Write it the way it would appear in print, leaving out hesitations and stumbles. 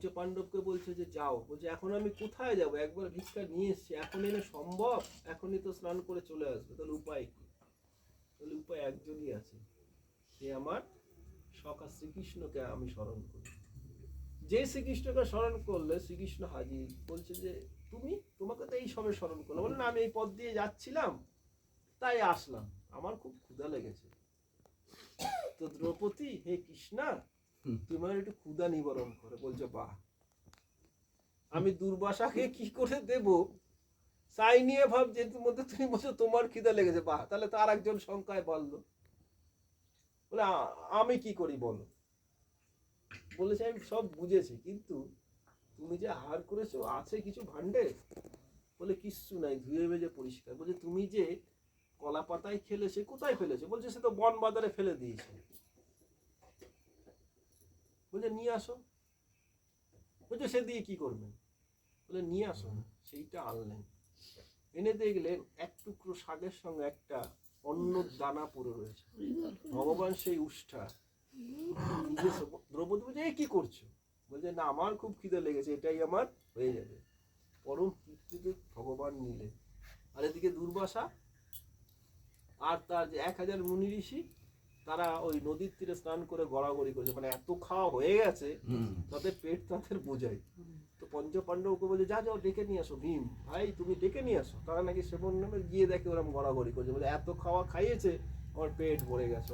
পঞ্চপাণ্ডবকে বলছে যে যাও, বলছে এখন আমি কোথায় যাব, একবার ভিক্ষা নিয়ে এসছি, এখন এনে সম্ভব? এখনই তো স্নান করে চলে আসবে, তাহলে উপায় কি? তাহলে উপায় একজনই আছে, সে আমার সখা শ্রীকৃষ্ণকে আমি স্মরণ করি। যে শ্রীকৃষ্ণকে স্মরণ করলে শ্রীকৃষ্ণ হাজির, বলছে যে তোমাকে তো এই সময় স্মরণ করলাম। বলে না, আমি এই পথ দিয়ে যাচ্ছিলাম তাই আসলাম, আমার খুব ক্ষুধা লেগেছে। তো দ্রৌপদী, হে কৃষ্ণা, তুমি আমার একটু ক্ষুধা নিবারণ করে। বলছে বাহ, আমি দুর্বাসাকে কি করে দেব চাই নিয়ে ভাব, যে মধ্যে তুমি বলছো তোমার খিদা লেগেছে। বাহ, তাহলে তার একজন সংখ্যায় বললো। বলে আমি কি করি বলো? বলেছে আমি সব বুঝেছি, কিন্তু তুমি যে আহার করেছো আছে কিছু ভান্ডে? বলে কিচ্ছু নাই, ধুয়ে ভেজে পরিষ্কার। বলছে তুমি যে কলা পাতায় খেলে সে কোথায় ফেলেছে? বলছে সে তো বন বাজারে ফেলে দিয়েছে। বলছে নিয়ে আসো। বলছে সে দিয়ে কি করবেন? বলে নিয়ে আসো না। সেইটা আনলেন, এনে দেখলেন এক টুকরো শাকের সঙ্গে একটা অন্য দানা পড়ে রয়েছে। ভগবান সেই উষ্ঠা দ্রৌপদী বলছে এই কি করছো? বলছে না, আমার খুব খিদে লেগেছে, এটাই আমার হয়ে যাবে। পরম তৃপ্তিতে ভগবান নিলেন। আর এদিকে দুর্বাসা আর তার যে 1000 মুনি ঋষি, তারা ওই নদীর তীরে স্নান করে গড়াগড়ি করেছে, মানে এত খাওয়া হয়ে গেছে তাদের পেট তাদের বোঝায়। তো পঞ্চপাণ্ডবকে বলে যা যাও ডেকে নিয়ে আসো, ভীম ভাই তুমি ডেকে নিয়ে আসো। তারা নাকি সেবন নামে গিয়ে দেখে ওরকম গড়াগড়ি করছে, বলে এত খাওয়া খাইয়েছে আমার পেট ভরে গেছে।